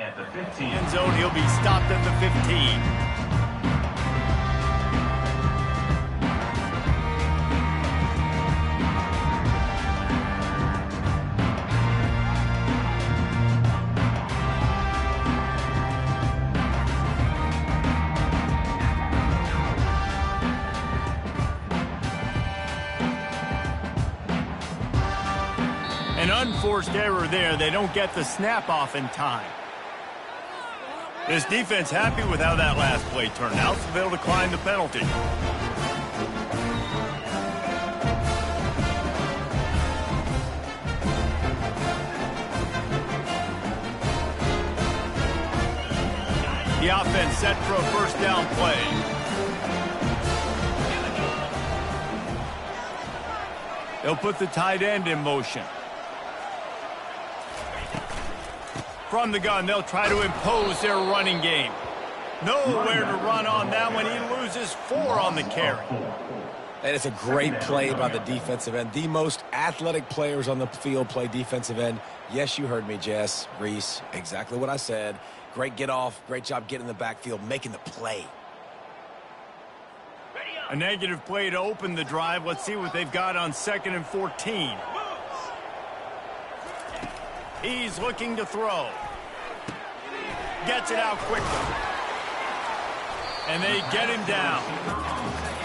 At the 15. End zone, he'll be stopped at the 15. An unforced error there. They don't get the snap off in time. This defense happy with how that last play turned out, so they'll decline the penalty. The offense set for a first down play. They'll put the tight end in motion. From the gun, they'll try to impose their running game. Nowhere to run on that one. He loses 4 on the carry. And it's a great play by the defensive end. The most athletic players on the field play defensive end. Yes, you heard me, Jess, Reese. Exactly what I said. Great get off. Great job getting in the backfield, making the play. A negative play to open the drive. Let's see what they've got on 2nd and 14. He's looking to throw. Gets it out quickly. And they get him down.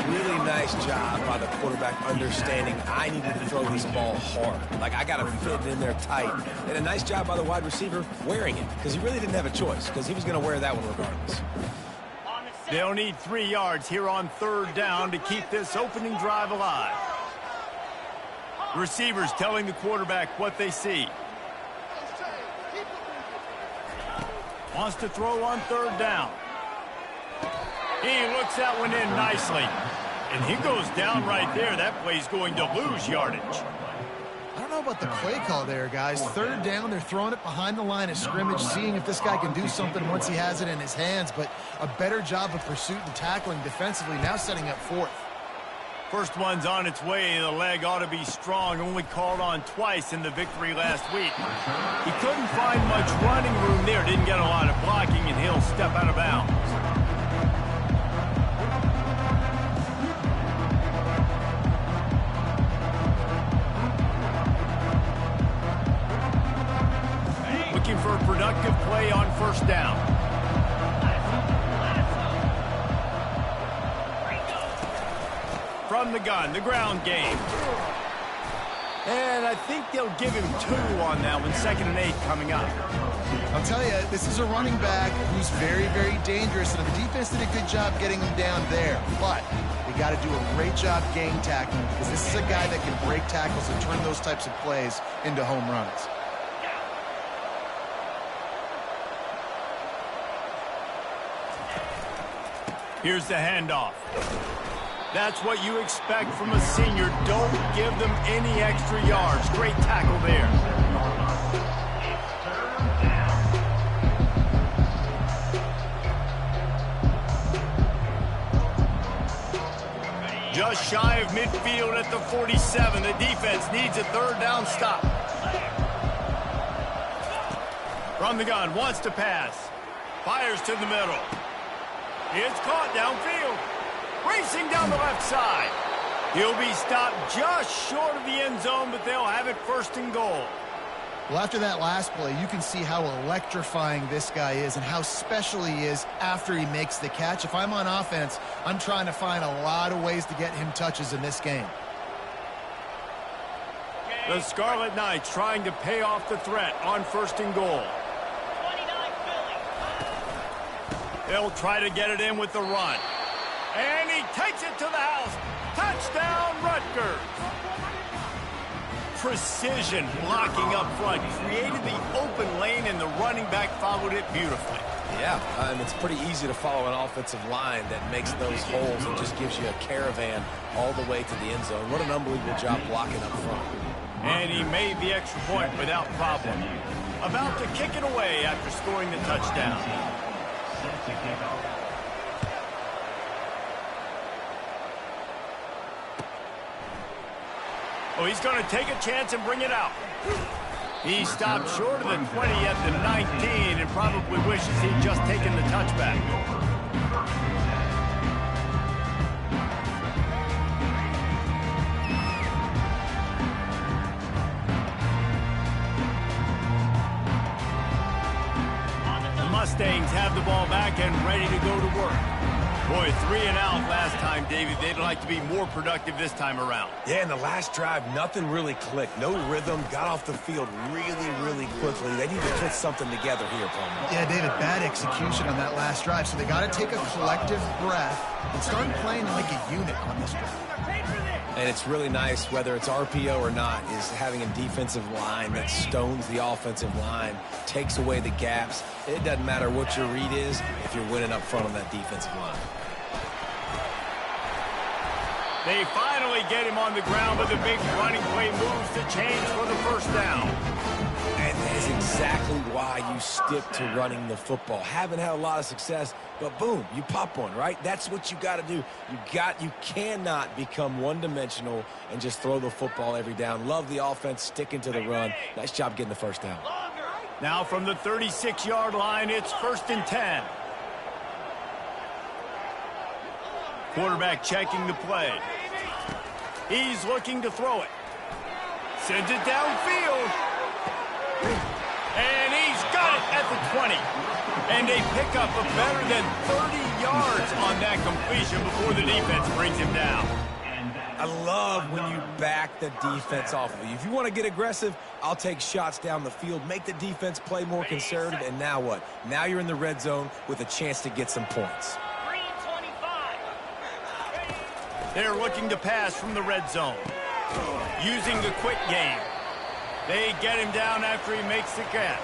Really nice job by the quarterback understanding I need to throw this ball hard. Like, I got to fit it in there tight. And a nice job by the wide receiver wearing it, because he really didn't have a choice, because he was going to wear that one regardless. They'll need 3 yards here on 3rd down to keep this opening drive alive. Receivers telling the quarterback what they see. Wants to throw on 3rd down. He looks that one in nicely. And he goes down right there. That play's going to lose yardage. I don't know about the play call there, guys. 3rd down, they're throwing it behind the line of scrimmage, seeing if this guy can do something once he has it in his hands. But a better job of pursuit and tackling defensively, now setting up 4th. First one's on its way. The leg ought to be strong. Only called on twice in the victory last week. He couldn't find much running room there. Didn't get a lot of blocking, and he'll step out of bounds. Looking for a productive play on 1st down. From the gun, the ground game. And I think they'll give him 2 on that one. 2nd and 8 coming up. I'll tell you, this is a running back who's very, very dangerous, and the defense did a good job getting him down there. But they got to do a great job game tackling, because this is a guy that can break tackles and turn those types of plays into home runs. Here's the handoff. That's what you expect from a senior. Don't give them any extra yards. Great tackle there. Just shy of midfield at the 47. The defense needs a 3rd down stop. From the gun, wants to pass. Fires to the middle. It's caught downfield. Racing down the left side. He'll be stopped just short of the end zone, but they'll have it 1st and goal. Well, after that last play, you can see how electrifying this guy is and how special he is after he makes the catch. If I'm on offense, I'm trying to find a lot of ways to get him touches in this game. The Scarlet Knights trying to pay off the threat on 1st and goal. They'll try to get it in with the run. And he takes it to the house. Touchdown, Rutgers. Precision blocking up front. Created the open lane, and the running back followed it beautifully. Yeah, and it's pretty easy to follow an offensive line that makes those holes and just gives you a caravan all the way to the end zone. What an unbelievable job blocking up front. And he made the extra point without problem. About to kick it away after scoring the touchdown. Oh, he's going to take a chance and bring it out. He stopped short of the 20 at the 19 and probably wishes he'd just taken the touchback. The Mustangs have the ball back and ready to go to work. Boy, 3 and out last time, David. They'd like to be more productive this time around. Yeah, in the last drive, nothing really clicked. No rhythm, got off the field really quickly. They need to put something together here, Palmer. Yeah, David, bad execution on that last drive, so they got to take a collective breath and start playing like a unit on this drive. And it's really nice, whether it's RPO or not, is having a defensive line that stones the offensive line, takes away the gaps. It doesn't matter what your read is if you're winning up front on that defensive line. They finally get him on the ground, but the big running play moves to change for the first down. And that is exactly why you stick to running the football. Haven't had a lot of success, but boom, you pop one, right? That's what you got to do. You cannot become one-dimensional and just throw the football every down. Love the offense, sticking to the run. Nice job getting the first down. Now from the 36-yard line, it's 1st and 10. Quarterback checking the play. He's looking to throw it. Sends it downfield. And he's got it at the 20. And they pick up a better than 30 yards on that completion before the defense brings him down. I love when you back the defense off of you. If you want to get aggressive, I'll take shots down the field, make the defense play more conservative, and now what? Now you're in the red zone with a chance to get some points. They're looking to pass from the red zone. Using the quick game. They get him down after he makes the catch.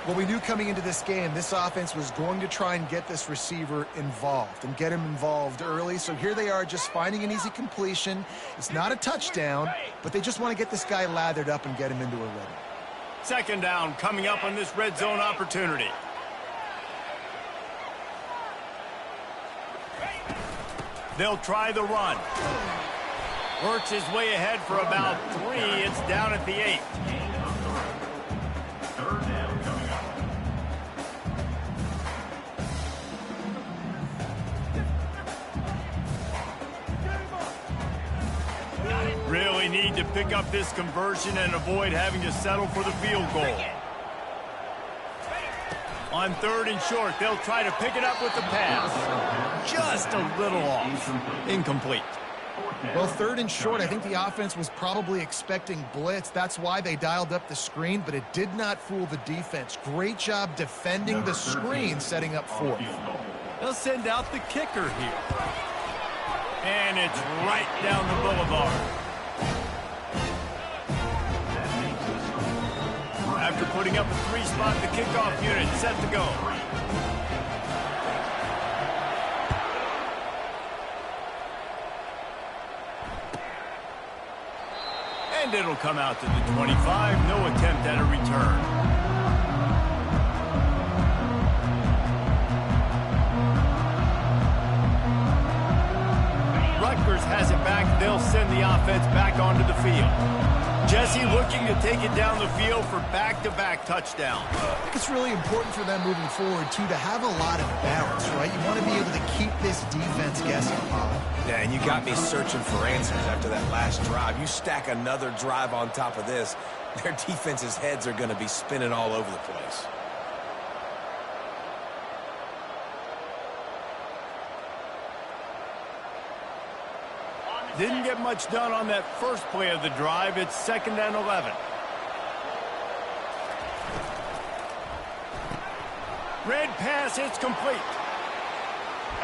Well, we knew coming into this game, this offense was going to try and get this receiver involved and get him involved early. So here they are just finding an easy completion. It's not a touchdown, but they just want to get this guy lathered up and get him into a rhythm. 2nd down coming up on this red zone opportunity. They'll try the run. Works his way ahead for about 3. It's down at the 8. Really need to pick up this conversion and avoid having to settle for the field goal. On 3rd and short, they'll try to pick it up with the pass. Just a little off. Incomplete. Well, 3rd and short, I think the offense was probably expecting blitz. That's why they dialed up the screen, but it did not fool the defense. Great job defending the screen, setting up 4th. They'll send out the kicker here. And it's right down the boulevard. After putting up a 3-spot, the kickoff unit set to go. And it'll come out to the 25. No attempt at a return. Rutgers has it back. They'll send the offense back onto the field. Jesse looking to take it down the field for back-to-back touchdowns. I think it's really important for them moving forward, too, to have a lot of balance, right? You want to be able to keep this defense guessing, Paul. Yeah, and you got me searching for answers after that last drive. You stack another drive on top of this, their defense's heads are going to be spinning all over the place. Didn't get much done on that first play of the drive. It's 2nd and 11. Red pass, it's complete.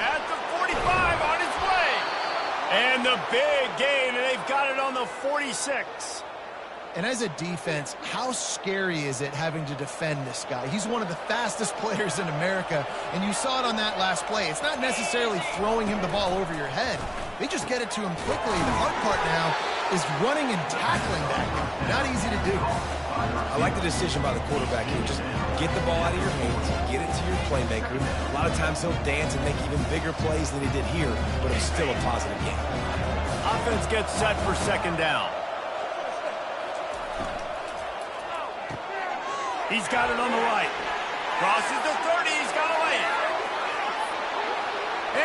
At the 45, on its way. And the big gain, and they've got it on the 46. And as a defense, how scary is it having to defend this guy? He's one of the fastest players in America, and you saw it on that last play. It's not necessarily throwing him the ball over your head. They just get it to him quickly. The hard part now is running and tackling that guy. Not easy to do. I like the decision by the quarterback here. Just get the ball out of your hands, get it to your playmaker. A lot of times he'll dance and make even bigger plays than he did here, but it's still a positive game. Offense gets set for 2nd down. He's got it on the right. Crosses the 30. He's got to lay it.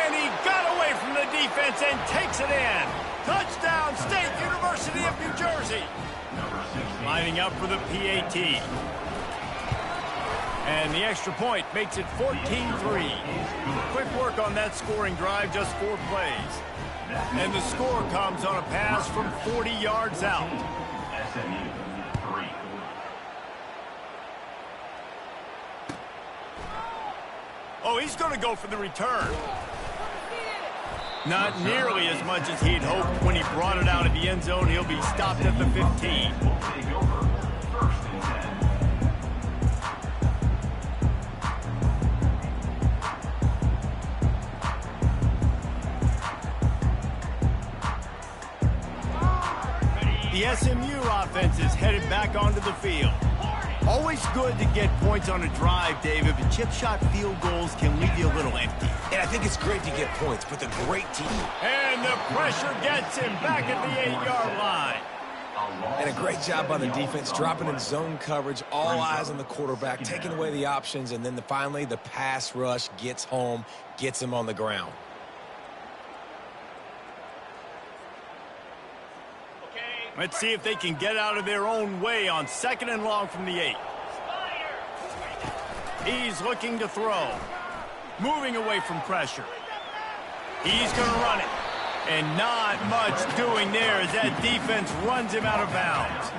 And he got away from the defense and takes it in. Touchdown, State University of New Jersey. Lining up for the PAT. And the extra point makes it 14-3. Quick work on that scoring drive, just 4 plays. And the score comes on a pass from 40 yards out. Oh, he's going to go for the return. Not nearly as much as he'd hoped when he brought it out of the end zone. He'll be stopped at the 15. The SMU offense is headed back onto the field. Always good to get points on a drive, David, but chip shot field goals can leave you a little empty. And I think it's great to get points, but the great team. And the pressure gets him back at the 8-yard line. And a great job by the defense, dropping in zone coverage, all eyes on the quarterback, taking away the options, and then finally the pass rush gets home, gets him on the ground. Let's see if they can get out of their own way on 2nd and long from the 8. He's looking to throw. Moving away from pressure. He's going to run it. And not much doing there as that defense runs him out of bounds.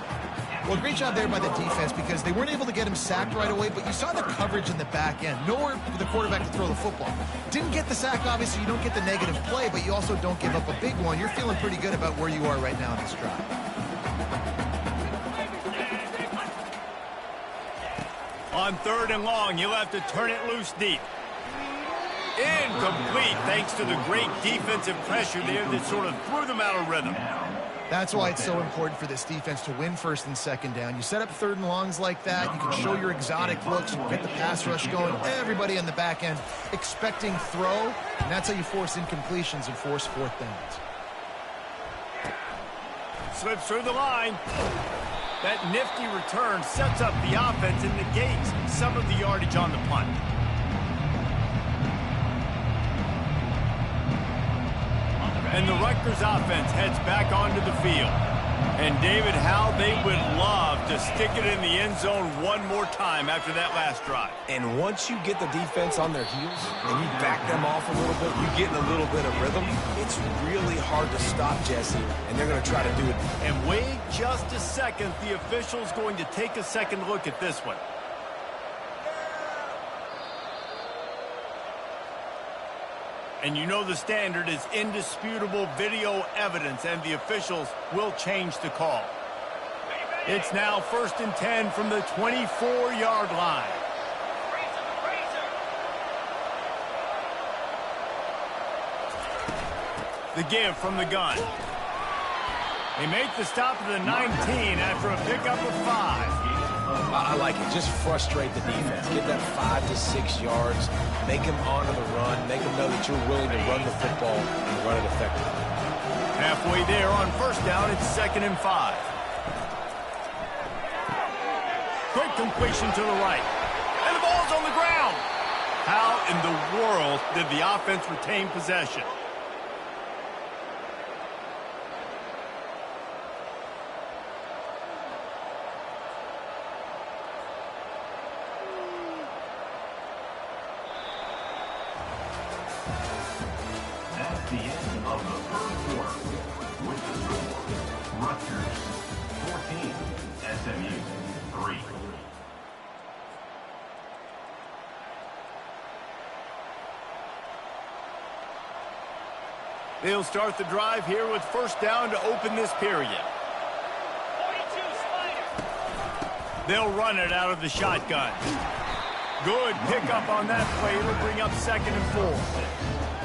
Well, great job there by the defense because they weren't able to get him sacked right away, but you saw the coverage in the back end. Nowhere for the quarterback to throw the football. Didn't get the sack, obviously. You don't get the negative play, but you also don't give up a big one. You're feeling pretty good about where you are right now in this drive. On 3rd and long, you'll have to turn it loose deep. Incomplete, thanks to the great defensive pressure there that sort of threw them out of rhythm. That's why it's so important for this defense to win 1st and 2nd down. You set up 3rd and longs like that. You can show your exotic looks. You can get the pass rush going. Everybody on the back end expecting throw, and that's how you force incompletions and force 4th downs. Slips through the line. That nifty return sets up the offense and negates some of the yardage on the punt. And the Rutgers offense heads back onto the field. And David, how they would love to stick it in the end zone one more time after that last drive. And once you get the defense on their heels and you back them off a little bit, you get in a little bit of rhythm, it's really hard to stop Jesse, and they're going to try to do it. And wait just a second. The official's going to take a second look at this one. And you know the standard is indisputable video evidence, and the officials will change the call. It's now 1st and 10 from the 24-yard line. The give from the gun. They make the stop at the 19 after a pickup of 5. I like it. Just frustrate the defense. Get that 5 to 6 yards. Make them honor the run. Make them know that you're willing to run the football and run it effectively. Halfway there on 1st down, it's 2nd and 5. Quick completion to the right. And the ball's on the ground. How in the world did the offense retain possession? The end of the 3rd quarter with the score, Rutgers 14, SMU 3. They'll start the drive here with 1st down to open this period. 42 Spider. They'll run it out of the shotgun. Good pickup on that play. It'll bring up 2nd and 4.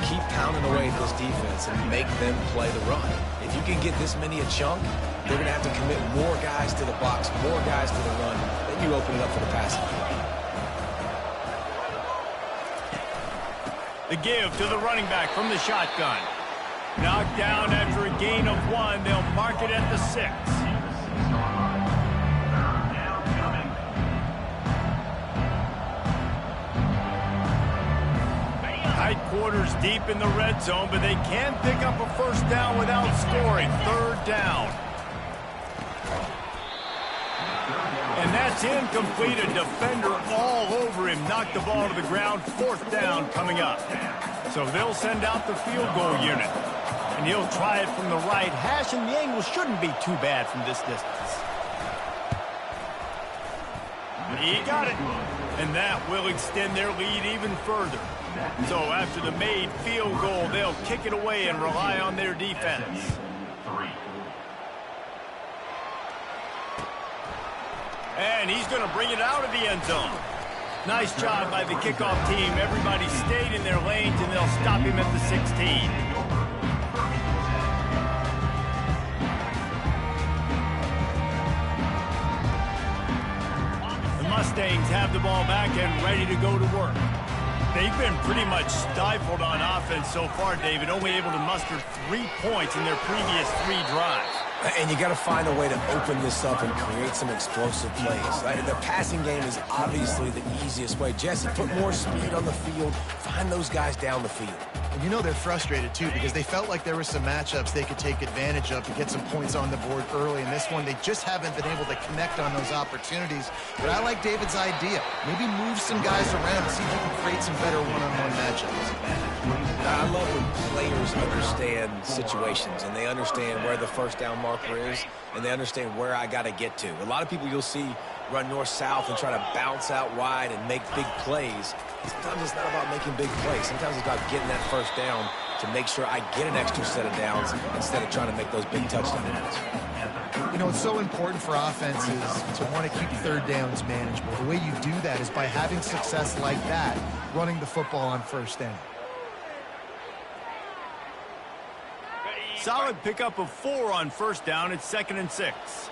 Keep pounding away at this defense and make them play the run. If you can get this many a chunk, they're going to have to commit more guys to the box, more guys to the run. Then you open it up for the passing game. The give to the running back from the shotgun. Knocked down after a gain of 1. They'll mark it at the 6. tight quarters deep in the red zone, but they can pick up a first down without scoring. Third down. And that's incomplete. A defender all over him. Knocked the ball to the ground. Fourth down coming up. So they'll send out the field goal unit. And he'll try it from the right hash, and the angle shouldn't be too bad from this distance. He got it. And that will extend their lead even further. So after the made field goal, they'll kick it away and rely on their defense. And he's going to bring it out of the end zone. Nice job by the kickoff team. Everybody stayed in their lanes, and they'll stop him at the 16. Mustangs have the ball back and ready to go to work. They've been pretty much stifled on offense so far, David, only able to muster 3 points in their previous 3 drives. And you got to find a way to open this up and create some explosive plays. The passing game is obviously the easiest way. Jesse, put more speed on the field. Find those guys down the field. And you know they're frustrated, too, because they felt like there were some matchups they could take advantage of to get some points on the board early. In this one, they just haven't been able to connect on those opportunities. But I like David's idea. Maybe move some guys around and see if you can create some better one-on-one matchups. I love when players understand situations and they understand where the first down marker is and they understand where I got to get to. A lot of people you'll see run north-south and try to bounce out wide and make big plays. Sometimes it's not about making big plays. Sometimes it's about getting that first down to make sure I get an extra set of downs instead of trying to make those big touchdown runs. You know, it's so important for offenses to want to keep third downs manageable. The way you do that is by having success like that, running the football on first down. Solid pickup of 4 on first down. It's 2nd and 6.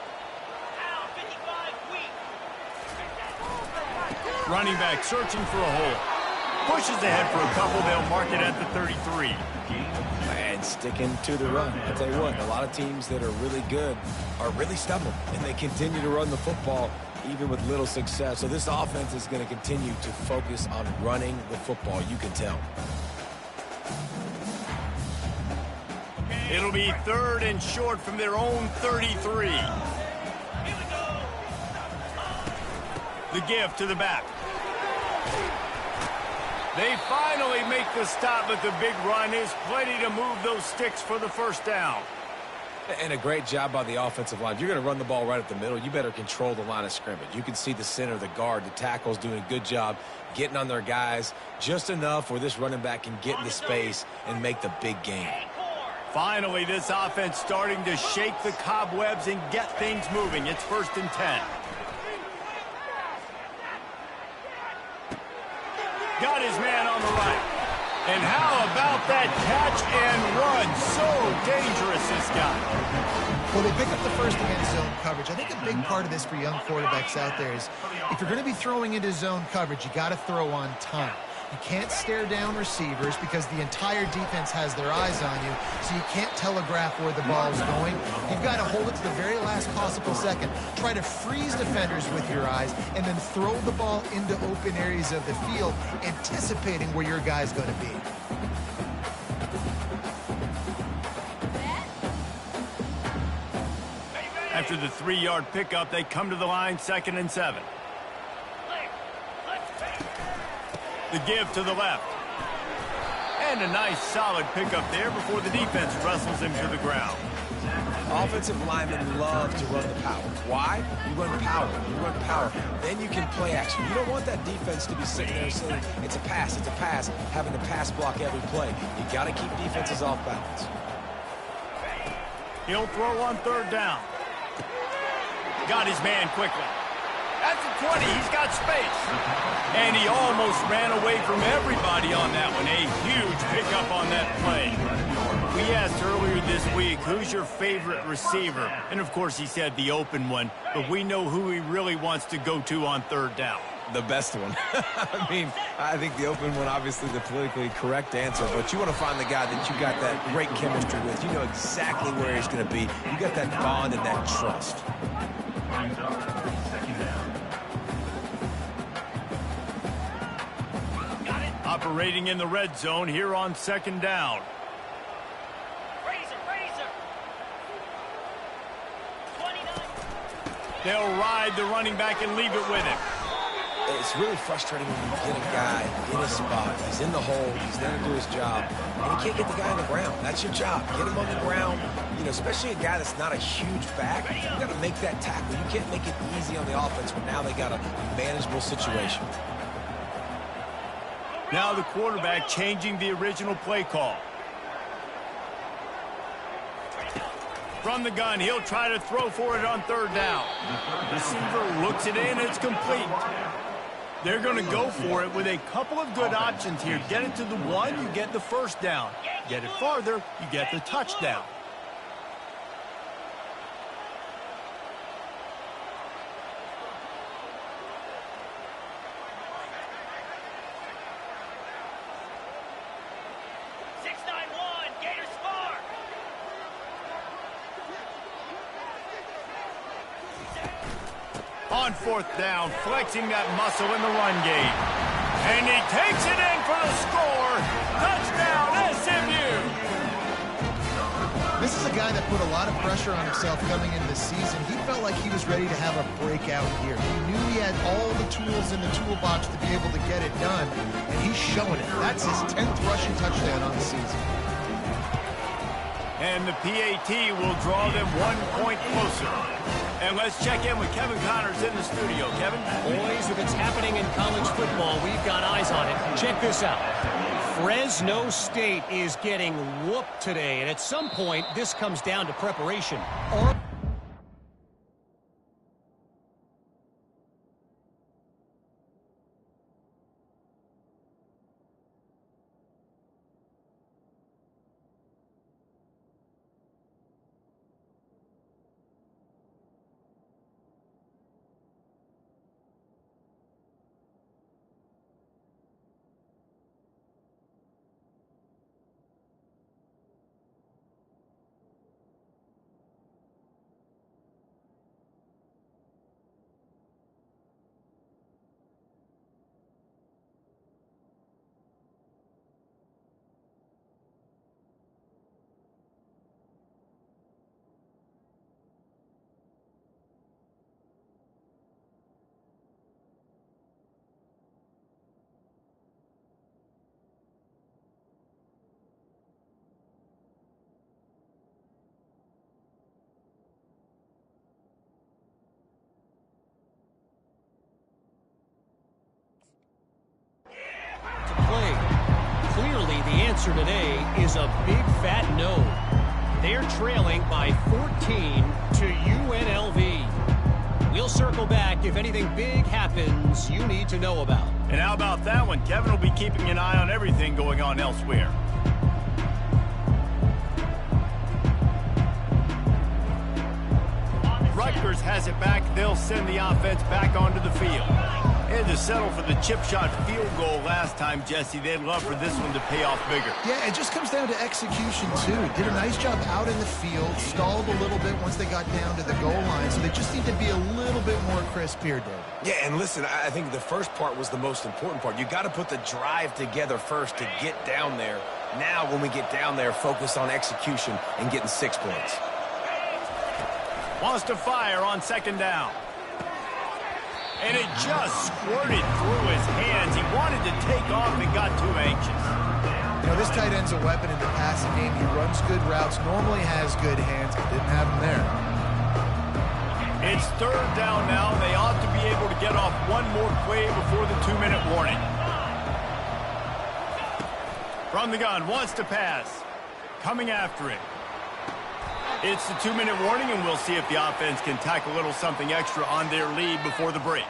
Running back searching for a hole. Pushes ahead for a couple. They'll mark it at the 33. And sticking to the run. I'll tell you what, a lot of teams that are really good are really stubborn, and they continue to run the football even with little success. So this offense is going to continue to focus on running the football. You can tell. It'll be 3rd and short from their own 33. The give to the back. They finally make the stop, but the big run is plenty to move those sticks for the first down. And a great job by the offensive line. If you're going to run the ball right at the middle, you better control the line of scrimmage. You can see the center, the guard, the tackles doing a good job getting on their guys just enough where this running back can get into space and make the big gain. Finally, this offense starting to shake the cobwebs and get things moving. It's 1st and 10. Got his man on the right. And how about that catch and run? So dangerous, this guy. Well, they pick up the first against zone coverage. I think a big part of this for young quarterbacks out there is if you're going to be throwing into zone coverage, you got to throw on time. You can't stare down receivers because the entire defense has their eyes on you, so you can't telegraph where the ball is going. You've got to hold it to the very last possible second. Try to freeze defenders with your eyes, and then throw the ball into open areas of the field, anticipating where your guy's going to be. After the 3-yard pickup, they come to the line, 2nd and 7. The give to the left. And a nice solid pickup there before the defense wrestles him to the ground. Offensive linemen love to run the power. Why? You run power. You run power. Then you can play action. You don't want that defense to be sitting there saying, it's a pass, having to pass block every play. You got to keep defenses off balance. He'll throw on 3rd down. Got his man quickly. At the 20, he's got space. And he almost ran away from everybody on that one. A huge pickup on that play. We asked earlier this week, who's your favorite receiver? And, of course, he said the open one. But we know who he really wants to go to on 3rd down. The best one. I mean, I think the open one, obviously the politically correct answer, but you want to find the guy that you got that great chemistry with. You know exactly where he's going to be. You got that bond and that trust. Operating in the red zone here on second down. Razor. 29. They'll ride the running back and leave it with him. It's really frustrating when you get a guy in a spot. He's in the hole. He's there to do his job. And you can't get the guy on the ground. That's your job. Get him on the ground. You know, especially a guy that's not a huge back. You got to make that tackle. You can't make it easy on the offense when now they got a manageable situation. Now the quarterback changing the original play call. From the gun, he'll try to throw for it on third down. Receiver looks it in, it's complete. They're going to go for it with a couple of good options here. Get it to the one, you get the first down. Get it farther, you get the touchdown. On fourth down, flexing that muscle in the run game. And he takes it in for the score. Touchdown, SMU! This is a guy that put a lot of pressure on himself coming into the season. He felt like he was ready to have a breakout year. He knew he had all the tools in the toolbox to be able to get it done, and he's showing it. That's his 10th rushing touchdown on the season. And the PAT will draw them 1 point closer. And let's check in with Kevin Connors in the studio. Kevin? Boys, if it's happening in college football, we've got eyes on it. Check this out. Fresno State is getting whooped today, and at some point, this comes down to preparation. Clearly, the answer today is a big fat no. They're trailing by 14 to UNLV. We'll circle back if anything big happens you need to know about. And how about that one? Kevin will be keeping an eye on everything going on elsewhere. Rutgers has it back. They'll send the offense back onto the field. Had to settle for the chip shot field goal last time, Jesse. They'd love for this one to pay off bigger. Yeah, it just comes down to execution, too. Did a nice job out in the field, stalled a little bit once they got down to the goal line, so they just need to be a little bit more crisp here, David. Yeah, and listen, I think the first part was the most important part. You got to put the drive together first to get down there. Now, when we get down there, focus on execution and getting 6 points. Wants to fire on second down. And it just squirted through his hands. He wanted to take off and got too anxious. You know, this tight end's a weapon in the passing game. He runs good routes, normally has good hands, but didn't have them there. It's third down now. They ought to be able to get off one more play before the 2-minute warning. From the gun, wants to pass. Coming after it. It's the 2-minute warning, and we'll see if the offense can tack a little something extra on their lead before the break.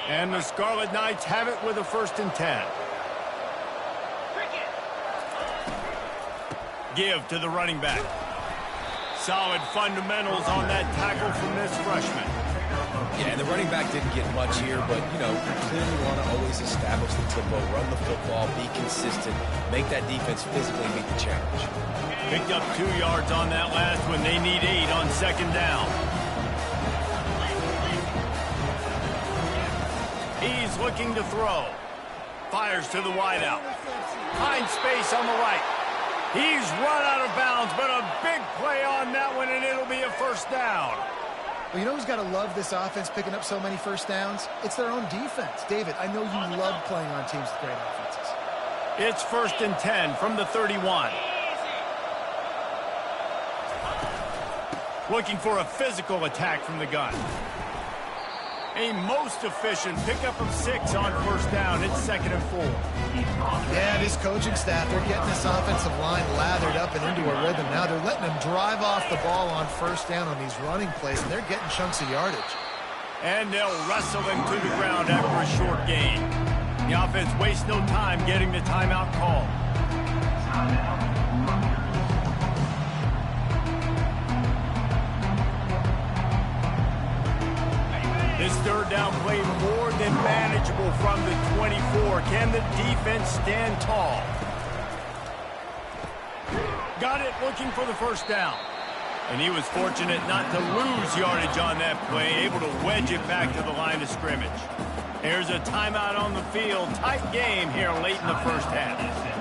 And the Scarlet Knights have it with a 1st and 10. Give to the running back. Solid fundamentals on that tackle from this freshman. Yeah, and the running back didn't get much here, but, you know, you clearly want to always establish the tempo, run the football, be consistent, make that defense physically meet the challenge. Picked up 2 yards on that last one. They need 8 on second down. He's looking to throw. Fires to the wideout. Finds space on the right. He's run out of bounds, but a big play on that one, and it'll be a first down. Well, you know who's got to love this offense picking up so many first downs? It's their own defense. David, I know you love playing on teams with great offenses. It's 1st and 10 from the 31. Looking for a physical attack from the gun. A most efficient pickup of 6 on first down. It's 2nd and 4. Yeah, this coaching staff, they're getting this offensive line lathered up and into a rhythm. Now they're letting them drive off the ball on first down on these running plays, and they're getting chunks of yardage. And they'll wrestle him to the ground after a short gain. The offense wastes no time getting the timeout call. This third down play more than manageable from the 24. Can the defense stand tall? Got it, looking for the first down. And he was fortunate not to lose yardage on that play, able to wedge it back to the line of scrimmage. There's a timeout on the field. Tight game here late in the first half.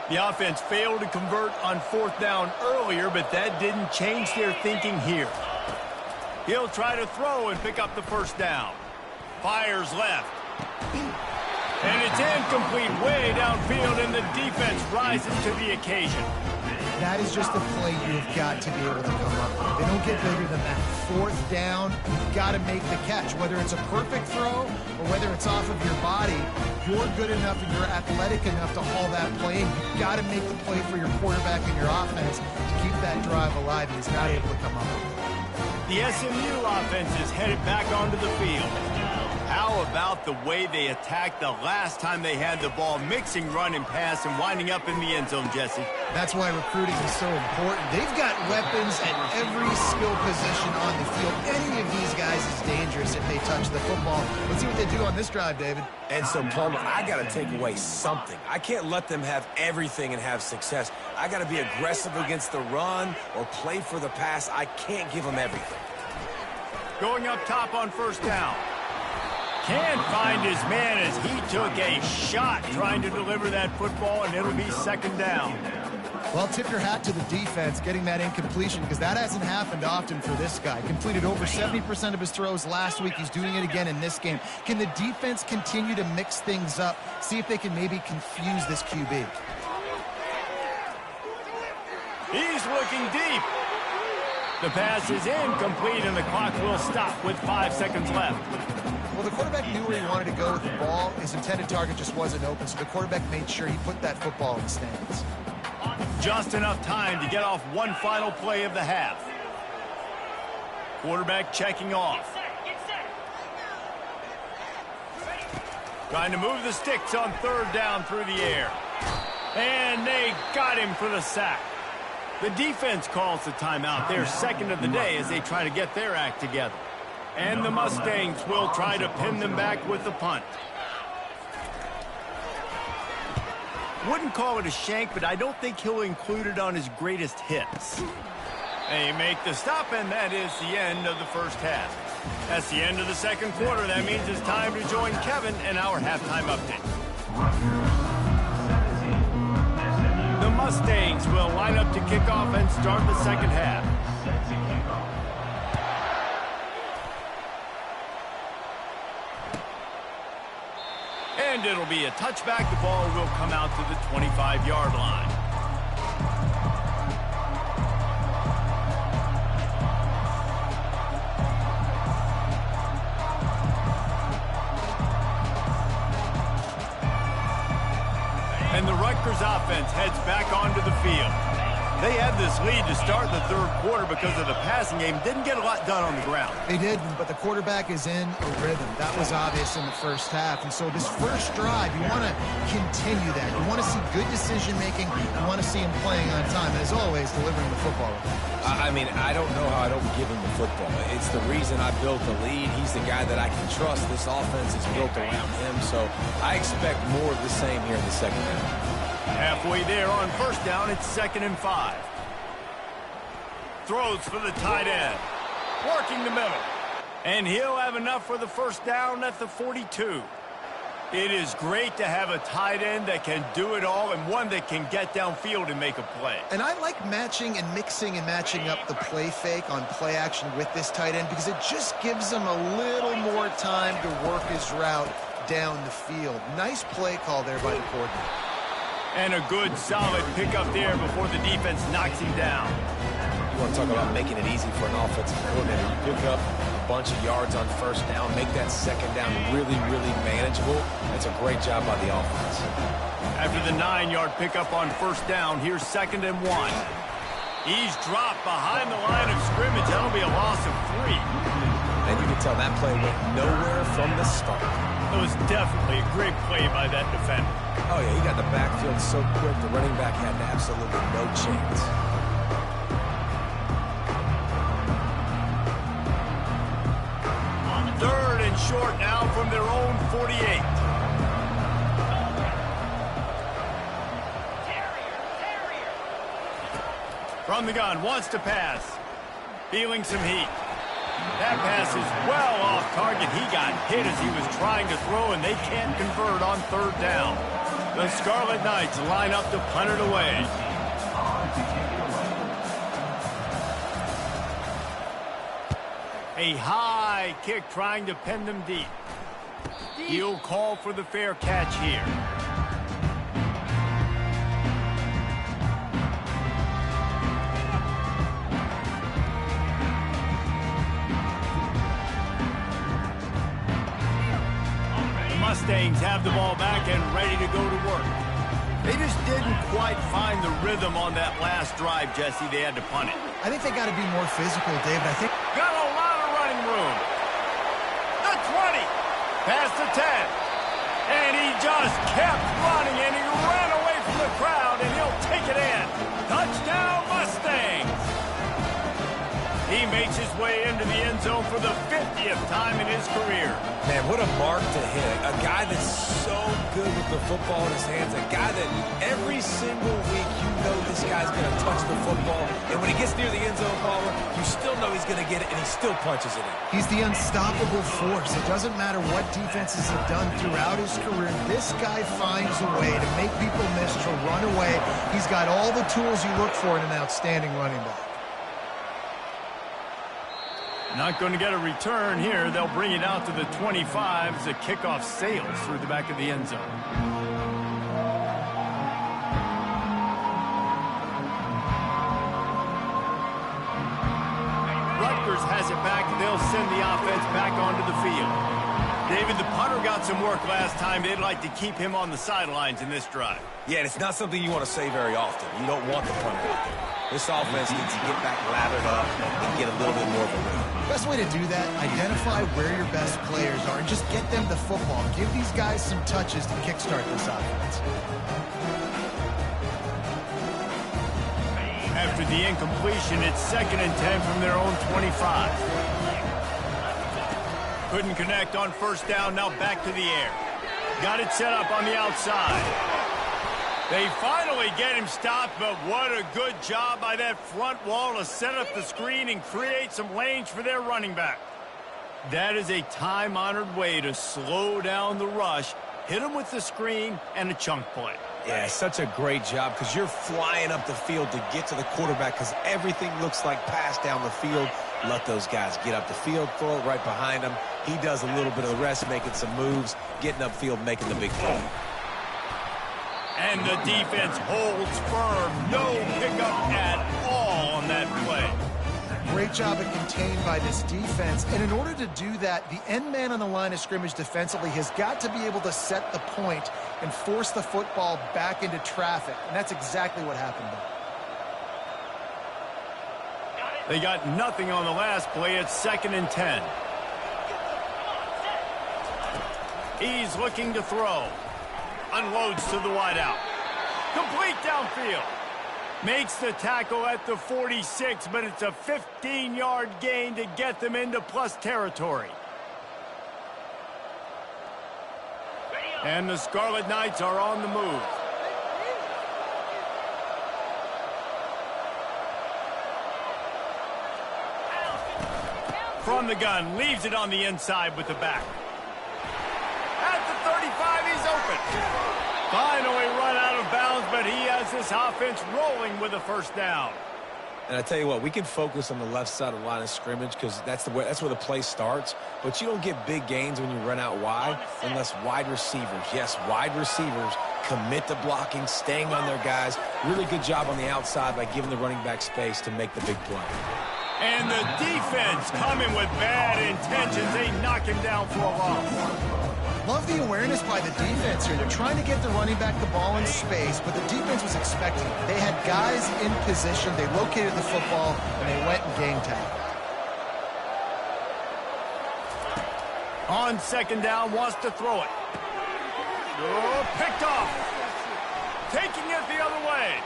The offense failed to convert on 4th down earlier, but that didn't change their thinking here. He'll try to throw and pick up the first down. Fires left. And it's incomplete way downfield, and the defense rises to the occasion. That is just a play you've got to be able to come up with. They don't get bigger than that. 4th down, you've got to make the catch. Whether it's a perfect throw or whether it's off of your body, you're good enough and you're athletic enough to haul that play in. You've got to make the play for your quarterback and your offense to keep that drive alive, and he's not able to come up with it. The SMU offense is headed back onto the field. How about the way they attacked the last time they had the ball, mixing run and pass and winding up in the end zone, Jesse? That's why recruiting is so important. They've got weapons at every skill position on the field. Any of these guys is dangerous if they touch the football. Let's see what they do on this drive, David. And so, Palmer, I got to take away something. I can't let them have everything and have success. I got to be aggressive against the run or play for the pass. I can't give them everything. Going up top on first down. Can't find his man as he took a shot trying to deliver that football, and it'll be 2nd down. Well, tip your hat to the defense getting that incompletion, because that hasn't happened often for this guy. Completed over 70% of his throws last week. He's doing it again in this game. Can the defense continue to mix things up? See if they can maybe confuse this QB. He's looking deep. The pass is incomplete, and the clock will stop with 5 seconds left. Well, the quarterback knew where he wanted to go with the ball. His intended target just wasn't open, so the quarterback made sure he put that football in the stands. Just enough time to get off one final play of the half. Quarterback checking off. Trying to move the sticks on 3rd down through the air. And they got him for the sack. The defense calls the timeout. They're 2nd of the day as they try to get their act together. And the Mustangs will try to pin them back with the punt. Wouldn't call it a shank, but I don't think he'll include it on his greatest hits. They make the stop, and that is the end of the first half. That's the end of the 2nd quarter. That means it's time to join Kevin in our halftime update. The Mustangs will line up to kick off and start the 2nd half. And it'll be a touchback. The ball will come out to the 25-yard line. And the Rutgers offense heads back onto the field. They had this lead to start the third quarter because of the passing game. Didn't get a lot done on the ground. They didn't, but the quarterback is in a rhythm. That was obvious in the first half. And so this first drive, you want to continue that. You want to see good decision-making. You want to see him playing on time. And as always, delivering the football. I mean, I don't know how I don't give him the football. It's the reason I built the lead. He's the guy that I can trust. This offense is built around him. So I expect more of the same here in the second half. Halfway there on first down, it's 2nd and 5. Throws for the tight end. Working the middle. And he'll have enough for the first down at the 42. It is great to have a tight end that can do it all and one that can get downfield and make a play. And I like matching and mixing and matching up the play fake on play action with this tight end because it just gives him a little more time to work his route down the field. Nice play call there by the coordinator. And a good, solid pickup there before the defense knocks him down. You want to talk about making it easy for an offensive coordinator. You pick up a bunch of yards on first down, make that second down really, really manageable. That's a great job by the offense. After the 9-yard pickup on first down, here's 2nd and 1. He's dropped behind the line of scrimmage. That'll be a loss of 3. And you can tell that play went nowhere from the start. It was definitely a great play by that defender. Oh, yeah, he got the backfield so quick, the running back had absolutely no chance. Third and short now from their own 48. From the gun, wants to pass. Feeling some heat. That pass is well off target. He got hit as he was trying to throw, and they can't convert on third down. The Scarlet Knights line up to punt it away. A high kick trying to pin them deep. He'll call for the fair catch here. Mustangs have the ball back and ready to go to work. They just didn't quite find the rhythm on that last drive, Jesse. They had to punt it. I think they got to be more physical, David. I think Got a lot of running room. The 20. Past the 10. And he just kept running, and he ran away from the crowd, and he'll take it in. Touchdown, Mustangs. He makes his way into the end zone for the 50th time in his career. Man, what a mark to hit. A guy that's so good with the football in his hands. A guy that every single week you know this guy's going to touch the football. And when he gets near the end zone, Palmer, you still know he's going to get it, and he still punches it in. he's the unstoppable force. It doesn't matter what defenses have done throughout his career. This guy finds a way to make people miss, to run away. He's got all the tools you look for in an outstanding running back. Not going to get a return here. They'll bring it out to the 25 as the kickoff sails through the back of the end zone. Rutgers has it back. They'll send the offense back onto the field. David, the punter got some work last time. They'd like to keep him on the sidelines in this drive. Yeah, and it's not something you want to say very often. You don't want the punter out there. This offense needs to get back lathered up and get a little bit more of a rhythm. Best way to do that, identify where your best players are and just get them the football. Give these guys some touches to kickstart this offense. After the incompletion, it's 2nd and 10 from their own 25. Couldn't connect on first down, now back to the air. Got it set up on the outside. They finally get him stopped, but what a good job by that front wall to set up the screen and create some lanes for their running back. That is a time-honored way to slow down the rush, hit him with the screen, and a chunk play. Yeah, such a great job because you're flying up the field to get to the quarterback because everything looks like pass down the field. Let those guys get up the field, throw it right behind him. He does a little bit of the rest, making some moves, getting upfield, making the big play. And the defense holds firm. No pickup at all on that play. Great job of contained by this defense. And in order to do that, the end man on the line of scrimmage defensively has got to be able to set the point and force the football back into traffic. And that's exactly what happened there. They got nothing on the last play. It's 2nd and 10. He's looking to throw. Unloads to the wideout. Complete downfield. Makes the tackle at the 46, but it's a 15-yard gain to get them into plus territory. And the Scarlet Knights are on the move. From the gun, leaves it on the inside with the back. At the 35, he's open. Finally run out of bounds, but he has this offense rolling with a first down. And I tell you what, we can focus on the left side of the line of scrimmage because that's where the play starts. But you don't get big gains when you run out wide unless wide receivers, yes, wide receivers, commit to blocking, staying on their guys. Really good job on the outside by giving the running back space to make the big play. And the defense coming with bad intentions. They knock him down for a loss. Love the awareness by the defense here. They're trying to get the running back the ball in space, but the defense was expecting it. They had guys in position. They located the football, and they went and game tackle. On 2nd down, wants to throw it. Oh, picked off. Taking it the other way.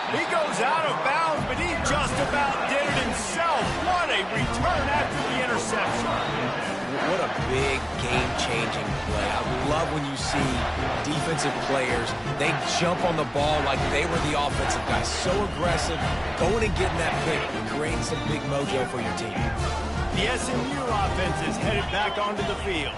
He goes out of bounds, but he just about did it himself. What a return after the interception. What a big game-changing play. I love when you see defensive players, they jump on the ball like they were the offensive guys. So aggressive, going and getting that pick, creating some big mojo for your team. The SMU offense is headed back onto the field.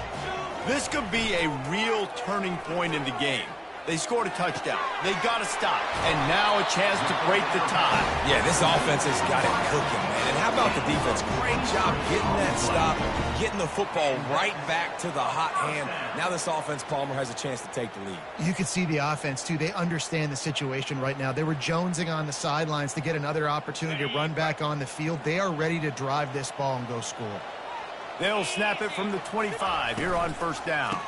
This could be a real turning point in the game. They scored a touchdown. They got to stop. And now a chance to break the tie. Yeah, this offense has got it cooking, man. And how about the defense? Great job getting that stop, getting the football right back to the hot hand. Now this offense, Palmer, has a chance to take the lead. You can see the offense, too. They understand the situation right now. They were jonesing on the sidelines to get another opportunity to run back on the field. They are ready to drive this ball and go score. They'll snap it from the 25 here on 1st down.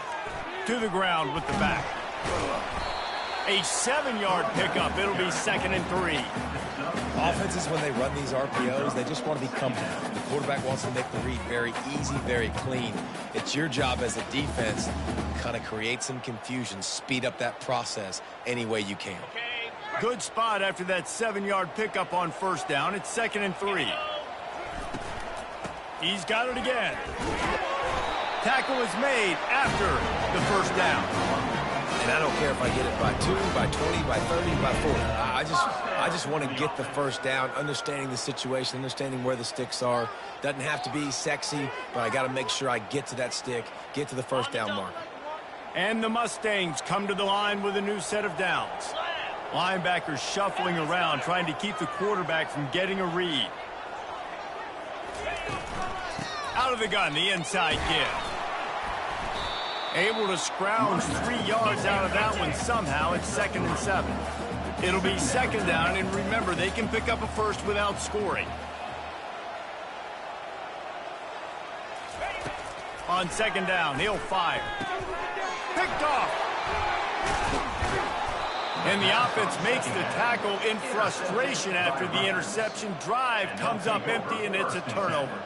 To the ground with the back. A 7-yard pickup. It'll be 2nd and 3. Offenses, when they run these RPOs, they just want to be comfortable. The quarterback wants to make the read very easy, very clean. It's your job as a defense to kind of create some confusion, speed up that process any way you can. Good spot after that 7-yard pickup on 1st down. It's 2nd and 3. He's got it again. Tackle is made after the 1st down. And I don't care if I get it by 2, by 20, by 30, by 40. I just want to get the 1st down, understanding the situation, understanding where the sticks are. Doesn't have to be sexy, but I got to make sure I get to that stick, get to the 1st down mark. And the Mustangs come to the line with a new set of downs. Linebackers shuffling around, trying to keep the quarterback from getting a read. Out of the gun, the inside give. Able to scrounge 3 yards out of that one somehow. It's 2nd and 7. It'll be 2nd down, and remember, they can pick up a first without scoring. On 2nd down, he'll fire. Picked off. And the offense makes the tackle in frustration after the interception. Drive comes up empty, and it's a turnover.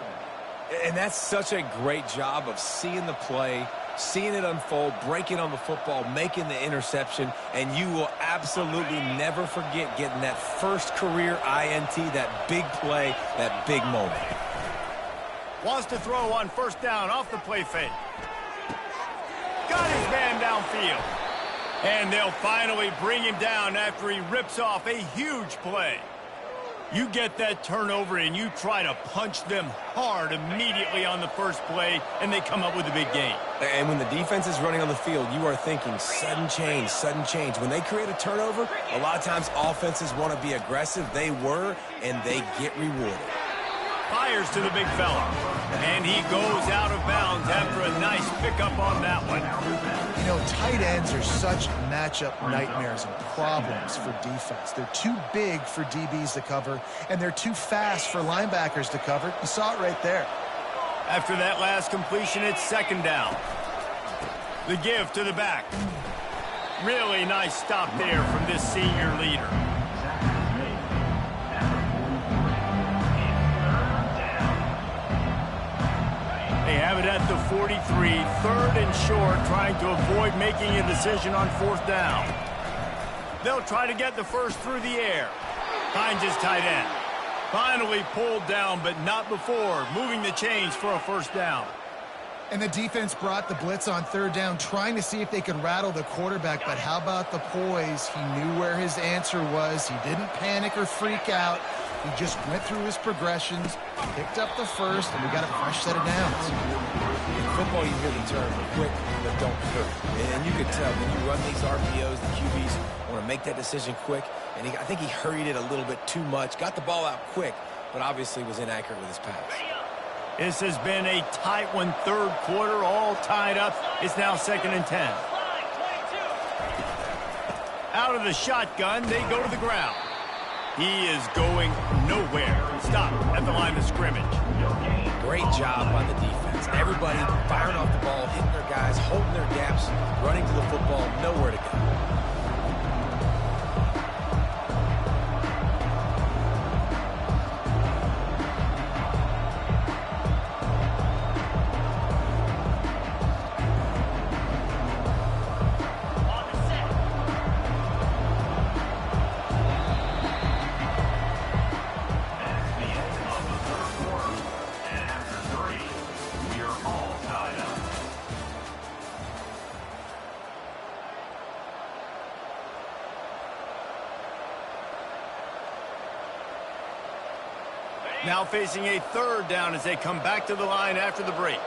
And that's such a great job of seeing the play, seeing it unfold, breaking on the football, making the interception, and you will absolutely never forget getting that first career INT, that big play, that big moment. Wants to throw on 1st down off the play fake. Got his man downfield. And they'll finally bring him down after he rips off a huge play. You get that turnover and you try to punch them hard immediately on the first play, and they come up with a big gain. And when the defense is running on the field, you are thinking sudden change, sudden change. When they create a turnover, a lot of times offenses want to be aggressive. They were, and they get rewarded. Fires to the big fella. And he goes out of bounds after a nice pickup on that one. You know, tight ends are such matchup nightmares and problems for defense. They're too big for DBs to cover, and they're too fast for linebackers to cover. You saw it right there. After that last completion, it's 2nd down. The give to the back. Really nice stop there from this senior leader. have it at the 43, third and short, trying to avoid making a decision on fourth down. They'll try to get the first through the air. Finds his tight end. Finally pulled down, but not before moving the chains for a first down. And the defense brought the blitz on third down, trying to see if they could rattle the quarterback. But how about the poise? He knew where his answer was. He didn't panic or freak out. He just went through his progressions, picked up the first, and we got a fresh set of downs. In football, you hear the term quick but don't hurt. And you can tell when you run these RPOs, the QBs want to make that decision quick. And I think he hurried it a little bit too much. Got the ball out quick, but obviously was inaccurate with his pass. This has been a tight one, third quarter, all tied up. It's now 2nd and 10. Out of the shotgun, they go to the ground. He is going nowhere. Stop at the line of scrimmage. Great job by the defense. Everybody firing off the ball, hitting their guys, holding their gaps, running to the football, nowhere to go. Now facing a third down as they come back to the line after the break.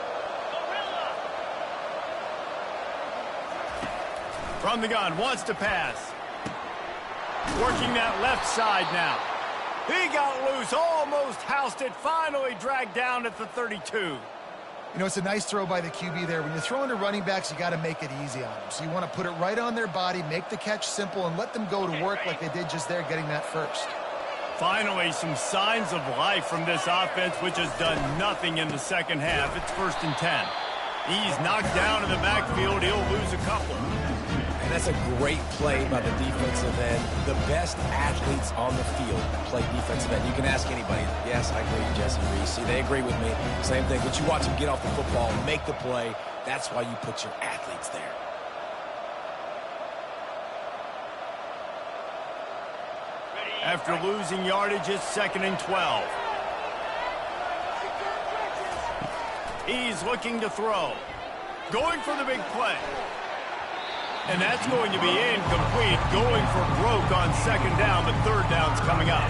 From the gun, wants to pass. Working that left side now. He got loose, almost housed it, finally dragged down at the 32. You know, it's a nice throw by the QB there. When you're throwing to running backs, you got to make it easy on them. So you want to put it right on their body, make the catch simple, and let them go to work like they did just there getting that first. Finally, some signs of life from this offense, which has done nothing in the second half. It's 1st and 10. He's knocked down in the backfield. He'll lose a couple. And that's a great play by the defensive end. The best athletes on the field play defensive end. You can ask anybody. Yes, I agree with Jesse Reese. See, they agree with me. Same thing. But you watch them get off the football, make the play. That's why you put your athletes there. After losing yardage, it's 2nd and 12. He's looking to throw. Going for the big play. And that's going to be incomplete. Going for broke on 2nd down, but 3rd down's coming up.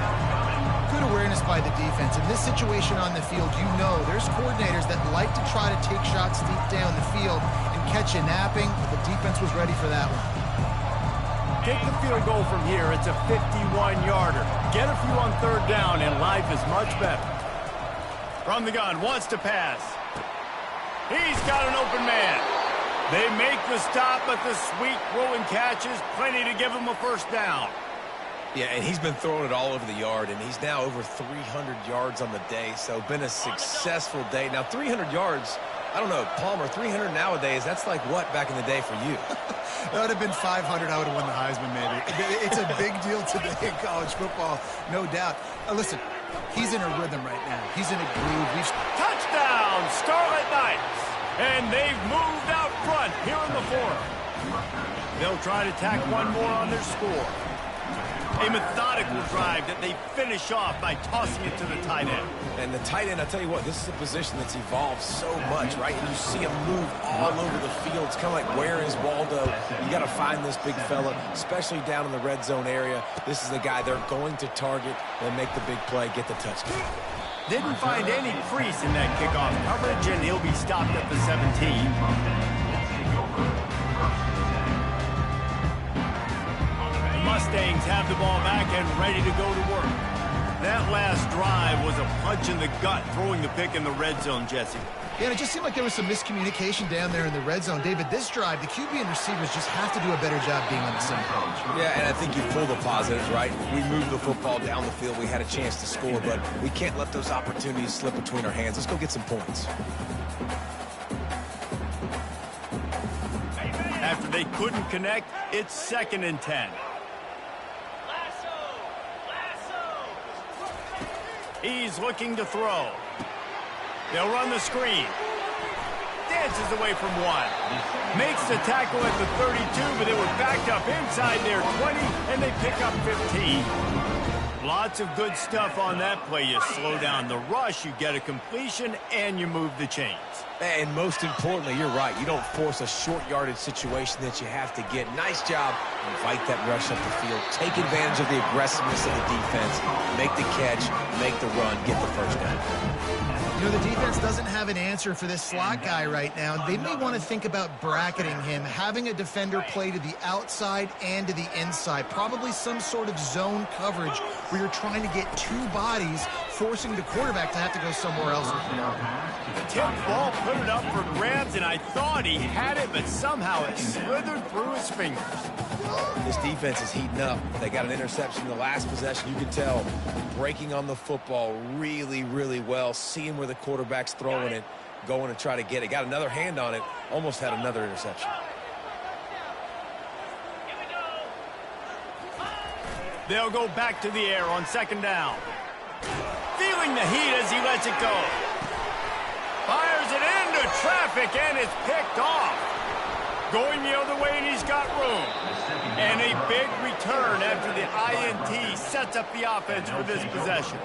Good awareness by the defense. In this situation on the field, you know there's coordinators that like to try to take shots deep down the field and catch you napping, but the defense was ready for that one. Take the field goal from here. It's a 51-yarder. Get a few on 3rd down, and life is much better. From the gun, wants to pass. He's got an open man. They make the stop, but the sweet rolling catch is plenty to give him a first down. Yeah, and he's been throwing it all over the yard, and he's now over 300 yards on the day, so been a successful day. Now, 300 yards, I don't know, Palmer, 300 nowadays, that's like what back in the day for you? That would have been 500. I would have won the Heisman, maybe. It's a big deal today in college football, no doubt. Listen, he's in a rhythm right now. He's in a groove. Touchdown, Scarlet Knights! And they've moved out front here in the 4th. They'll try to tack one more on their score. A methodical drive that they finish off by tossing it to the tight end. And the tight end, I'll tell you what, this is a position that's evolved so much, right? And you see him move all over the field. It's kind of like, where is Waldo? You got to find this big fella, especially down in the red zone area. This is the guy they're going to target and make the big play, get the touchdown. Didn't find any crease in that kickoff coverage, and he'll be stopped at the 17. Mustangs have the ball back and ready to go to work. That last drive was a punch in the gut, throwing the pick in the red zone, Jesse. Yeah, and it just seemed like there was some miscommunication down there in the red zone. David, this drive, the QB and receivers just have to do a better job being on the same page. Yeah, and I think you pull the positives, right? We moved the football down the field. We had a chance to score, but we can't let those opportunities slip between our hands. Let's go get some points. After they couldn't connect, it's 2nd and 10. He's looking to throw. They'll run the screen. advances away from one. Makes the tackle at the 32, but they were backed up inside their 20, and they pick up 15. Lots of good stuff on that play. You slow down the rush, you get a completion, and you move the chains. And most importantly, you're right. You don't force a short yardage situation that you have to get. Nice job. Invite that rush up the field. Take advantage of the aggressiveness of the defense. Make the catch, make the run, get the first down. You know, the defense doesn't have an answer for this slot guy right now. They may want to think about bracketing him, having a defender play to the outside and to the inside. Probably some sort of zone coverage where you're trying to get two bodies, forcing the quarterback to have to go somewhere else with the ball. The tip ball put it up for grabs, and I thought he had it, but somehow it slithered through his fingers. This defense is heating up. They got an interception in the last possession. You can tell breaking on the football really, really well, seeing where the quarterback's throwing it, going to try to get it. Got another hand on it, almost had another interception. They'll go back to the air on second down. Feeling the heat as he lets it go. Fires it into traffic, and it's picked off. Going the other way, and he's got room. And a big return after the INT sets up the offense for this possession.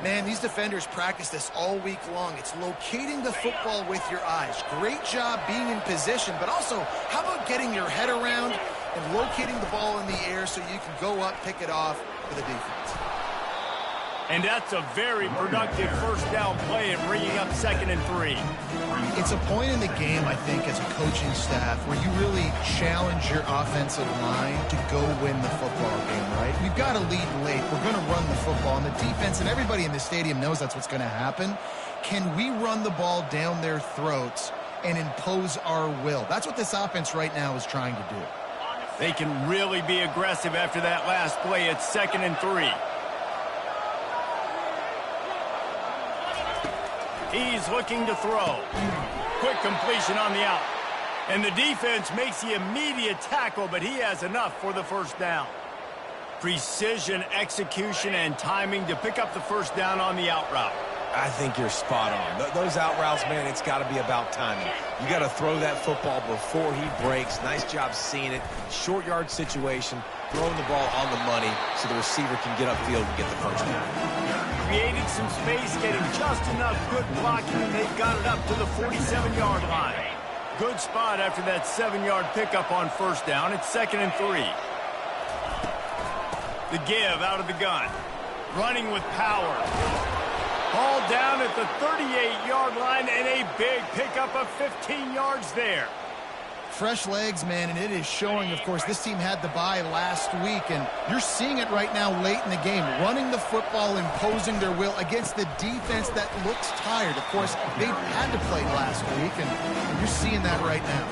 Man, these defenders practice this all week long. It's locating the football with your eyes. Great job being in position, but also, how about getting your head around and locating the ball in the air so you can go up, pick it off for the defense. And that's a very productive first down play and bringing up 2nd and 3. It's a point in the game, I think, as a coaching staff where you really challenge your offensive line to go win the football game, right? We've got to lead late. We're going to run the football, and the defense and everybody in the stadium knows that's what's going to happen. Can we run the ball down their throats and impose our will? That's what this offense right now is trying to do. They can really be aggressive after that last play. It's 2nd and 3. He's looking to throw. Quick completion on the out. And the defense makes the immediate tackle, but he has enough for the first down. Precision, execution, and timing to pick up the first down on the out route. I think you're spot on. Those out routes, man, it's got to be about timing. You got to throw that football before he breaks. Nice job seeing it. Short yard situation, throwing the ball on the money so the receiver can get upfield and get the first down. Creating some space, getting just enough good blocking, and they've got it up to the 47-yard line. Good spot after that 7-yard pickup on first down. It's 2nd and 3. The give out of the gun. Running with power. Ball down at the 38-yard line, and a big pickup of 15 yards there. Fresh legs, man, and it is showing. Of course, this team had the bye last week, and you're seeing it right now late in the game. Running the football, imposing their will against the defense that looks tired. Of course, they had to play last week, and you're seeing that right now.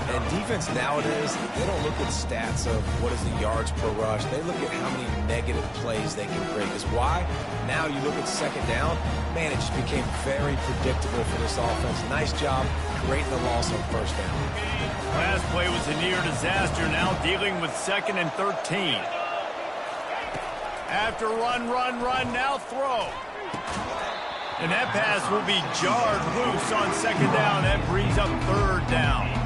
And defense nowadays, they don't look at stats of what is the yards per rush. They look at how many negative plays they can create. Because why? Now you look at second down, man, it just became very predictable for this offense. Nice job creating the loss on first down. Last play was a near disaster, now dealing with 2nd and 13. After run, now throw. And that pass will be jarred loose on 2nd down. That brings up 3rd down.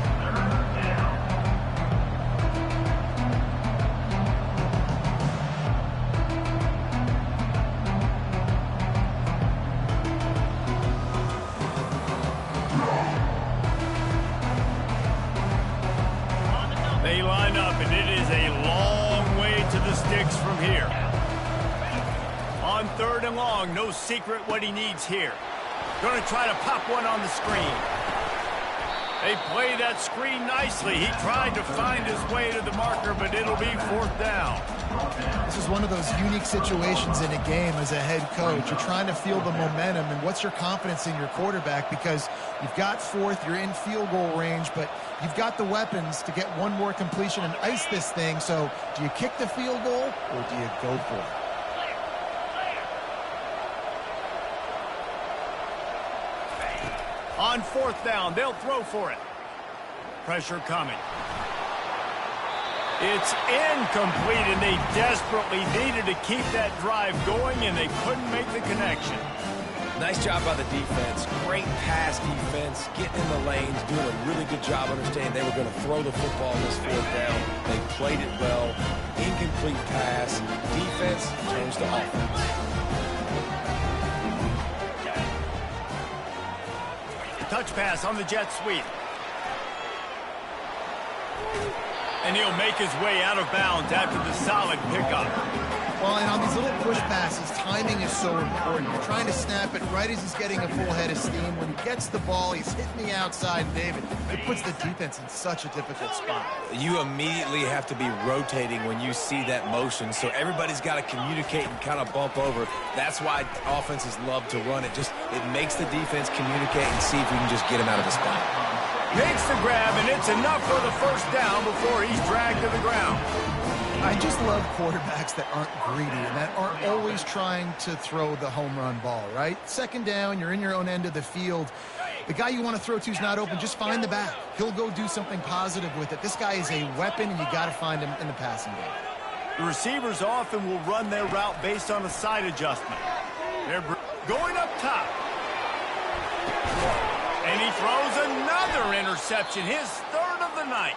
They line up, and it is a long way to the sticks from here. On 3rd and long, no secret what he needs here. Going to try to pop one on the screen. They play that screen nicely. He tried to find his way to the marker, but it'll be 4th down. This is one of those unique situations in a game as a head coach. You're trying to feel the momentum, and what's your confidence in your quarterback? Because you've got 4th, you're in field goal range, but you've got the weapons to get one more completion and ice this thing. So do you kick the field goal, or do you go for it? On 4th down, they'll throw for it. Pressure coming. It's incomplete, and they desperately needed to keep that drive going, and they couldn't make the connection. Nice job by the defense. Great pass defense, getting in the lanes, doing a really good job understanding they were going to throw the football on this fourth down. They played it well. Incomplete pass. Defense turns to offense. Touch pass on the jet sweep. And he'll make his way out of bounds after the solid pickup. Well, and on these little push passes, timing is so important. You're trying to snap it right as he's getting a full head of steam. When he gets the ball, he's hitting the outside, David. It puts the defense in such a difficult spot. You immediately have to be rotating when you see that motion, so everybody's got to communicate and kind of bump over. That's why offenses love to run it. It makes the defense communicate and see if we can just get him out of the spot. Makes the grab, and it's enough for the first down before he's dragged to the ground. I just love quarterbacks that aren't greedy and that aren't always trying to throw the home run ball, right? Second down, you're in your own end of the field. The guy you want to throw to is not open. Just find the back. He'll go do something positive with it. This guy is a weapon, and you got to find him in the passing game. The receivers often will run their route based on a side adjustment. They're going up top. And he throws another interception, his third of the night.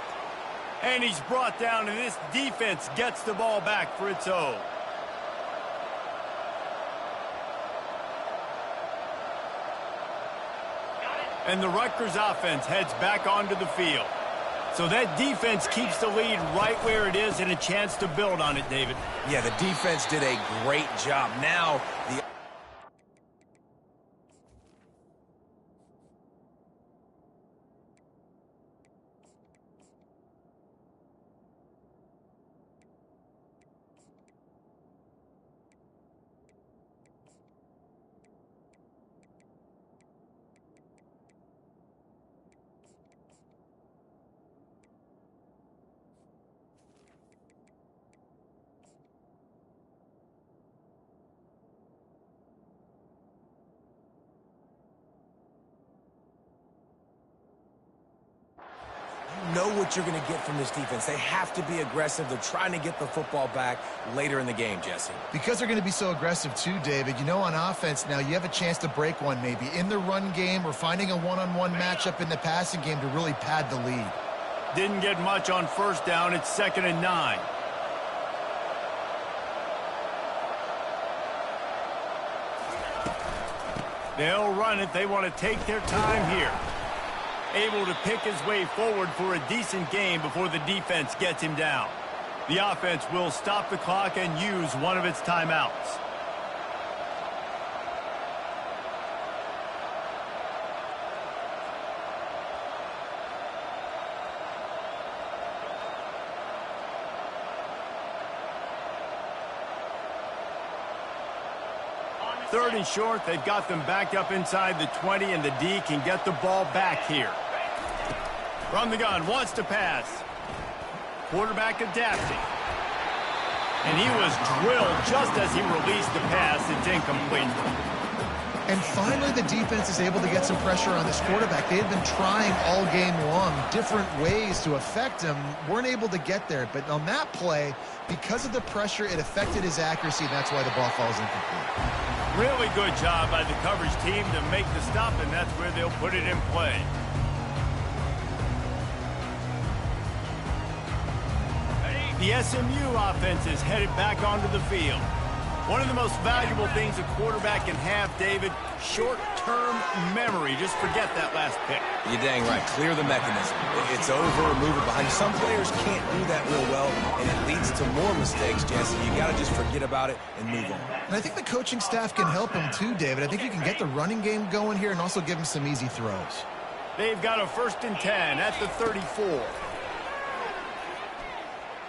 And he's brought down, and this defense gets the ball back for its own. And the Rutgers offense heads back onto the field. So that defense keeps the lead right where it is and a chance to build on it, David. Yeah, the defense did a great job. Now, the know what you're going to get from this defense. They have to be aggressive. They're trying to get the football back later in the game, Jesse. Because they're going to be so aggressive too, David, you know, on offense now you have a chance to break one maybe in the run game or finding a one-on-one matchup in the passing game to really pad the lead. Didn't get much on first down. It's 2nd and 9. They'll run it. They want to take their time here. Able to pick his way forward for a decent game before the defense gets him down. The offense will stop the clock and use one of its timeouts. Third and short, they've got them backed up inside the 20, and the D can get the ball back here. From the gun, wants to pass. Quarterback adapting. And he was drilled just as he released the pass. It's incomplete. And finally, the defense is able to get some pressure on this quarterback. They had been trying all game long different ways to affect him. Weren't able to get there. But on that play, because of the pressure, it affected his accuracy, and that's why the ball falls incomplete. Really good job by the coverage team to make the stop, and that's where they'll put it in play. The SMU offense is headed back onto the field. One of the most valuable things a quarterback can have, David, short-term memory. Just forget that last pick. You're dang right. Clear the mechanism. It's over, move it behind you. Some players can't do that real well, and it leads to more mistakes, Jesse. You got to just forget about it and move on. And I think the coaching staff can help him too, David. I think you can get the running game going here and also give him some easy throws. They've got a 1st and 10 at the 34.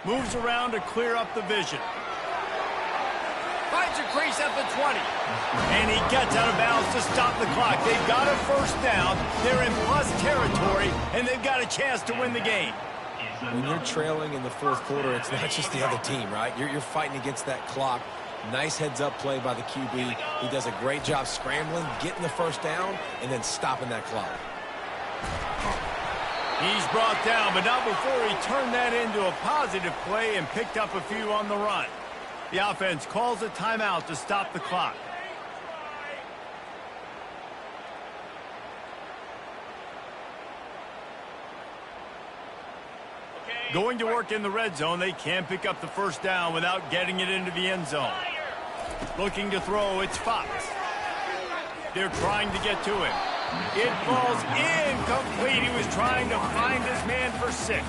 Moves around to clear up the vision. Finds a crease at the 20. And he gets out of bounds to stop the clock. They've got a first down. They're in plus territory, and they've got a chance to win the game. When you're trailing in the fourth quarter, it's not just the other team, right? You're fighting against that clock. Nice heads-up play by the QB. He does a great job scrambling, getting the first down, and then stopping that clock. He's brought down, but not before he turned that into a positive play and picked up a few on the run. The offense calls a timeout to stop the clock. Going to work in the red zone, they can pick up the first down without getting it into the end zone. Looking to throw, it's Fox. They're trying to get to him. It falls incomplete. He was trying to find his man for 6.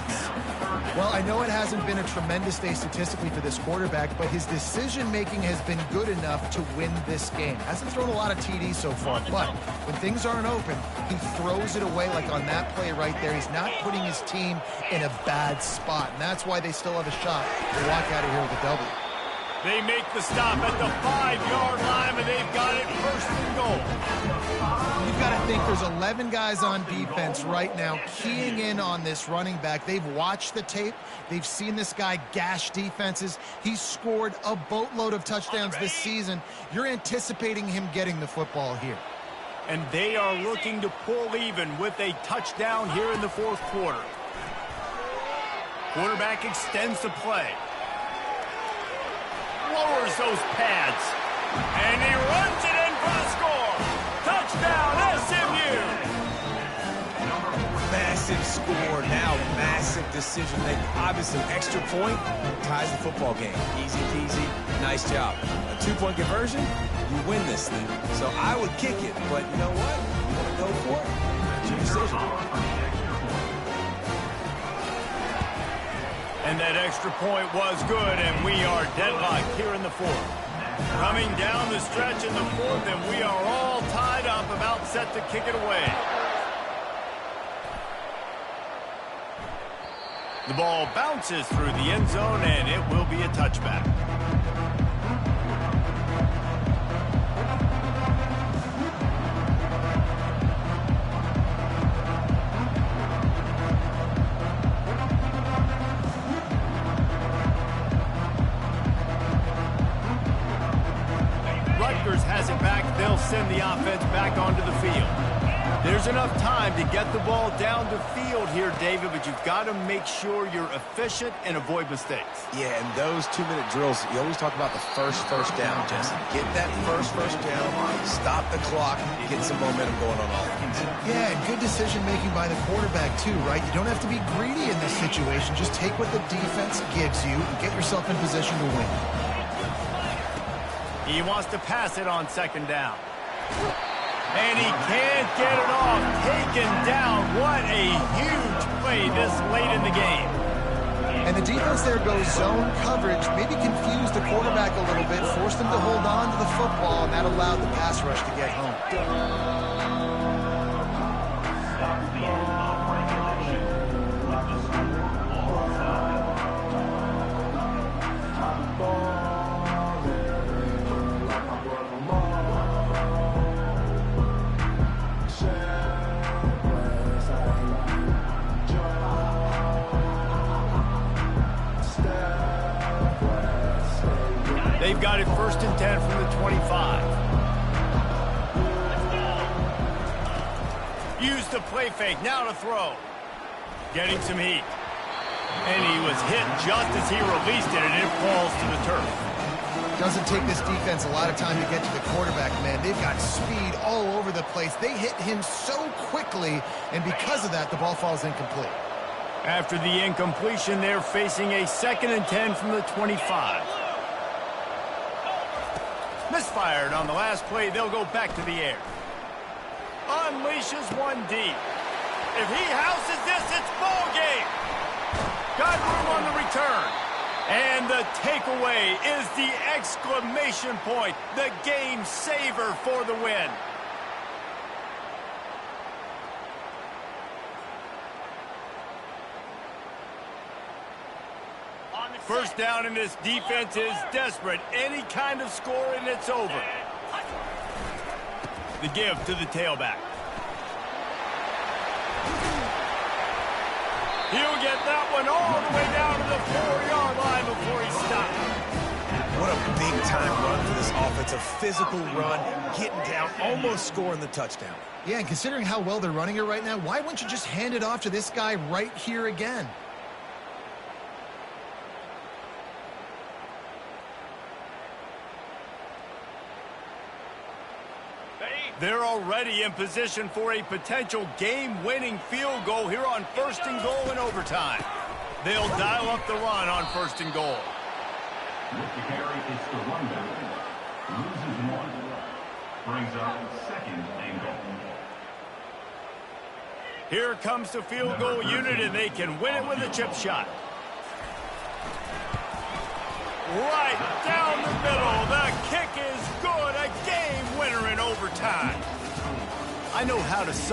Well, I know it hasn't been a tremendous day statistically for this quarterback, but his decision-making has been good enough to win this game. Hasn't thrown a lot of TDs so far, but when things aren't open, he throws it away like on that play right there. He's not putting his team in a bad spot, and that's why they still have a shot to walk out of here with a W. They make the stop at the 5-yard line, and they've got it first and goal. You've got to think there's 11 guys on defense right now keying in on this running back. They've watched the tape. They've seen this guy gash defenses. He's scored a boatload of touchdowns this season. You're anticipating him getting the football here. And they are looking to pull even with a touchdown here in the fourth quarter. Quarterback extends the play. Lowers those pads. And he runs it in for the score. Touchdown, SMU. Massive score. Now massive decision making. Obviously, extra point ties the football game. Easy peasy. Nice job. A 2-point conversion, you win this thing. So I would kick it, but you know what? You want to go for it? That's your decision. And that extra point was good, and we are deadlocked here in the fourth. Coming down the stretch in the fourth, and we are all tied up, about set to kick it away. The ball bounces through the end zone, and it will be a touchback. Rutgers has it back. They'll send the offense back onto the field. There's enough time to get the ball down the field here, David, but you've got to make sure you're efficient and avoid mistakes. Yeah, and those 2-minute drills, you always talk about the first down, Jesse. Get that first down, stop the clock, get some momentum going on offense. Yeah, and good decision-making by the quarterback, too, right? You don't have to be greedy in this situation. Just take what the defense gives you and get yourself in position to win. He wants to pass it on second down. And he can't get it off. Taken down. What a huge play this late in the game. And the defense there goes zone coverage, maybe confused the quarterback a little bit, forced him to hold on to the football, and that allowed the pass rush to get home. They've got it first and 10 from the 25. Use the play fake, now to throw. Getting some heat. And he was hit just as he released it, and it falls to the turf. Doesn't take this defense a lot of time to get to the quarterback, man. They've got speed all over the place. They hit him so quickly, and because of that, the ball falls incomplete. After the incompletion, they're facing a 2nd and 10 from the 25. Misfired on the last play. They'll go back to the air. Unleashes one deep. If he houses this, it's ball game. Got room on the return. And the takeaway is the exclamation point. The game saver for the win. First down, and this defense is desperate. Any kind of score, and it's over. The give to the tailback. He'll get that one all the way down to the 4-yard line before he stops. What a big-time run for this offense. A physical run, getting down, almost scoring the touchdown. Yeah, and considering how well they're running it right now, why wouldn't you just hand it off to this guy right here again? They're already in position for a potential game-winning field goal here on 1st and goal in overtime. They'll dial up the run on 1st and goal. With the carry, it's the runback. Loses 1. Brings up 2nd and goal. Here comes the field goal unit, and they can win it with a chip shot. Right down the middle. The kick is good. A game winner in overtime. I know how to sum